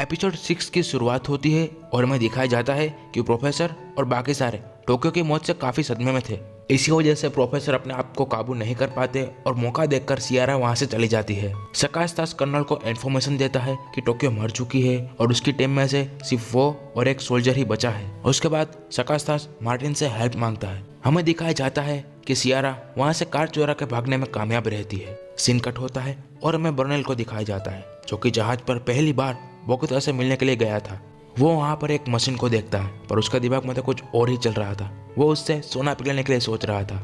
Episode 6 की शुरुआत होती है और हमें दिखाया जाता है कि प्रोफेसर और बाकी सारे टोक्यो की मौत से काफी सदमे में थे। इसी वजह से प्रोफेसर अपने आप को काबू नहीं कर पाते और मौका देखकर सियारा वहां से चली जाती है। सकास्तास कर्नल को इन्फॉर्मेशन देता है कि टोक्यो मर चुकी है और उसकी टीम में से सिर्फ वो और एक सोल्जर ही बचा है। उसके बाद सकास्तास मार्टिन से हेल्प मांगता है। हमें दिखाया जाता है कि सियारा वहां से कार चुरा के भागने में कामयाब रहती है। सीन कट होता है और हमें बर्नेल को दिखाया जाता है जो कि जहाज पर पहली बार बोगता से मिलने के लिए गया था। वो वहाँ पर एक मशीन को देखता है पर उसका दिमाग में तो कुछ और ही चल रहा था। वो उससे सोना पिघलाने के लिए सोच रहा था।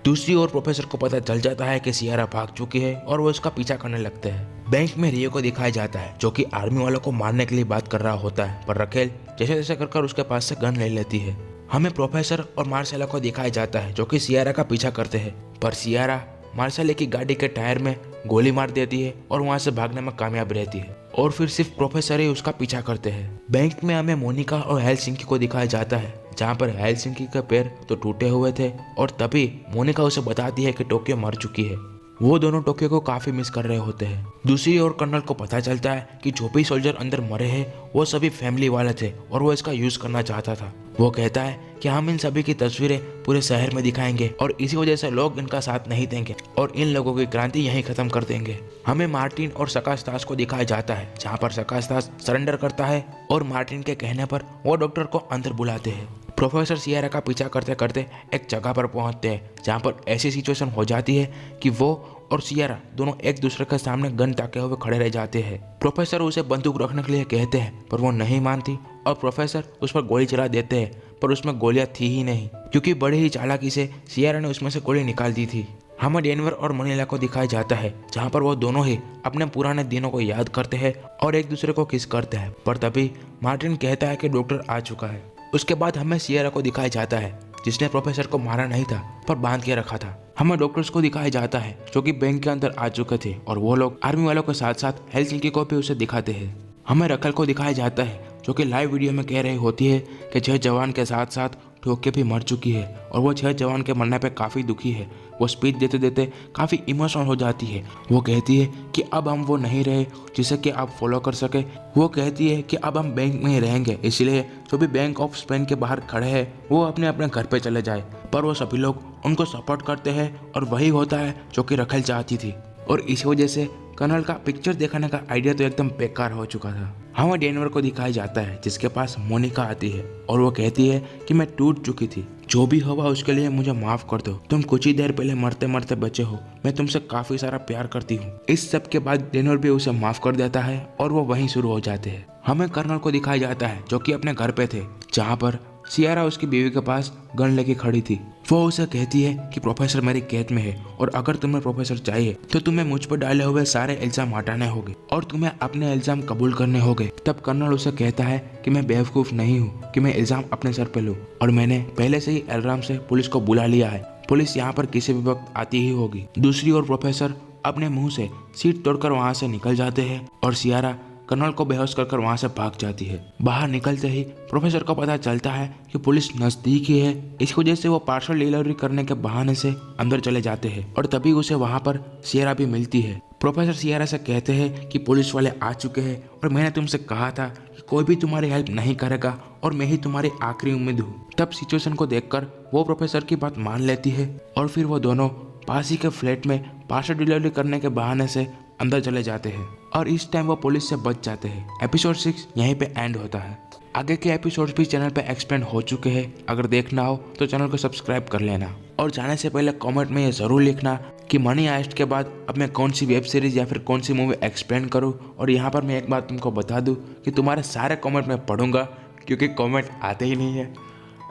दूसरी ओर प्रोफेसर को पता चल जाता है कि सियारा भाग चुकी है और वो उसका पीछा करने लगते हैं। बैंक में रियो को दिखाया जाता है जो कि आर्मी वालों को मारने के लिए बात कर रहा होता है, पर रखेल जैसे जैसे कर उसके पास से गन ले लेती है। हमें प्रोफेसर और मार्सेला को दिखाया जाता है जो कि सियारा का पीछा करते हैं, पर सियारा मार्सेला की गाड़ी के टायर में गोली मार देती है और वहां से भागने में कामयाब रहती है और फिर सिर्फ प्रोफेसर ही उसका पीछा करते हैं। बैंक में हमें मोनिका और हेलसिंकी को दिखाया जाता है जहां पर हेलसिंकी के पैर तो टूटे हुए थे और तभी मोनिका उसे बताती है कि टोक्यो मर चुकी है। वो दोनों टोक्यो को काफी मिस कर रहे होते हैं। दूसरी ओर कर्नल को पता चलता है कि जो भी सोल्जर अंदर मरे हैं वो सभी फैमिली वाले थे और वो इसका यूज करना चाहता था। वो कहता है कि हम इन सभी की तस्वीरें पूरे शहर में दिखाएंगे और इसी वजह से लोग इनका साथ नहीं देंगे और इन लोगों की क्रांति यहीं खत्म कर देंगे। हमें मार्टिन और सकास्तास को दिखाया जाता है जहाँ पर सकास्तास सरेंडर करता है और मार्टिन के कहने पर वो डॉक्टर को अंदर बुलाते हैं। प्रोफेसर सियारा का पीछा करते करते एक जगह पर पहुंचते हैं जहाँ पर ऐसी सिचुएशन हो जाती है कि वो और सियारा दोनों एक दूसरे के सामने गन ताके हुए खड़े रह जाते हैं। प्रोफेसर उसे बंदूक रखने के लिए कहते हैं पर वो नहीं मानती और प्रोफेसर उस पर गोली चला देते हैं, पर उसमें गोलियां थी ही नहीं क्योंकि बड़ी ही चालाकी से सियारा ने उसमें से गोली निकाल दी थी। हमें डेनवर और मनीला को दिखाया जाता है जहाँ पर वो दोनों ही अपने पुराने दिनों को याद करते हैं और एक दूसरे को किस करते हैं, पर तभी मार्टिन कहता है कि डॉक्टर आ चुका है। उसके बाद हमें सियारा को दिखाया जाता है जिसने प्रोफेसर को मारा नहीं था पर बांध के रखा था। हमें डॉक्टर्स को दिखाया जाता है जो कि बैंक के अंदर आ चुके थे और वो लोग आर्मी वालों के साथ साथ हेलसिंकी को भी उसे दिखाते हैं। हमें रखल को दिखाया जाता है जो कि लाइव वीडियो में कह रही होती है कि 6 जवान के साथ साथ टोक्यो भी मर चुकी है और वो 6 जवान के मरने पे काफ़ी दुखी है। वो स्पीच देते देते काफ़ी इमोशनल हो जाती है। वो कहती है कि अब हम वो नहीं रहे जिसे कि आप फॉलो कर सके। वो कहती है कि अब हम बैंक में ही रहेंगे, इसलिए जो भी बैंक ऑफ स्पेन के बाहर खड़े हैं वो अपने अपने घर पे चले जाए। पर वो सभी लोग उनको सपोर्ट करते हैं और वही होता है जो कि रखेल चाहती थी और इसी वजह से कर्नल का पिक्चर दिखाने का आइडिया तो एकदम बेकार हो चुका था। हमें डेनवर को दिखाया जाता है जिसके पास मोनिका आती है और वो कहती है कि मैं टूट चुकी थी, जो भी हुआ उसके लिए मुझे माफ कर दो। तुम कुछ ही देर पहले मरते मरते बचे हो, मैं तुमसे काफी सारा प्यार करती हूँ। इस सब के बाद डेनवर भी उसे माफ कर देता है और वो वहीं शुरू हो जाते हैं। हमें कर्नल को दिखाया जाता है जो कि अपने घर पे थे जहाँ पर सियारा उसकी बीवी के पास गन लेके खड़ी थी। वो उसे कहती है कि प्रोफेसर मेरी कैद में है और अगर तुम्हें प्रोफेसर चाहिए तो तुम्हें मुझ पर डाले हुए सारे इल्जाम हटाने होंगे और तुम्हें अपने इल्जाम कबूल करने होंगे। तब कर्नल उसे कहता है कि मैं बेवकूफ नहीं हूँ कि मैं इल्जाम अपने सर पे लूँ और मैंने पहले से ही अलार्म से पुलिस को बुला लिया है। पुलिस यहाँ पर किसी भी वक्त आती ही होगी। दूसरी ओर प्रोफेसर अपने मुंह से सीट तोड़कर वहाँ से निकल जाते हैं और सियारा कर्नल को बेहोश कर वहां से भाग जाती है। बाहर निकलते ही प्रोफेसर को पता चलता है कि पुलिस नजदीक ही है। इस वजह से वो पार्सल डिलीवरी करने के बहाने से अंदर चले जाते हैं और तभी उसे वहां पर सियारा भी मिलती है। प्रोफेसर सियारा से कहते हैं कि पुलिस वाले आ चुके हैं और मैंने तुमसे कहा था कि कोई भी तुम्हारी हेल्प नहीं करेगा और मैं ही तुम्हारी आखिरी उम्मीद हूँ। तब सिचुएशन को देखकर वो प्रोफेसर की बात मान लेती है और फिर वो दोनों पास ही के फ्लैट में पार्सल डिलीवरी करने के बहाने से अंदर चले जाते हैं और इस टाइम वो पुलिस से बच जाते हैं। एपिसोड 6 यहीं पे एंड होता है। आगे के एपिसोड्स भी चैनल पे एक्सप्लेन हो चुके हैं। अगर देखना हो तो चैनल को सब्सक्राइब कर लेना और जाने से पहले कमेंट में ये जरूर लिखना कि मनी हाइस्ट के बाद अब मैं कौन सी वेब सीरीज या फिर कौन सी मूवी एक्सप्लेन करूँ। और यहाँ पर मैं एक बात तुमको बता दूँ कि तुम्हारे सारे कमेंट मैं पढ़ूंगा क्योंकि कमेंट आते ही नहीं है।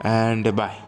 And bye.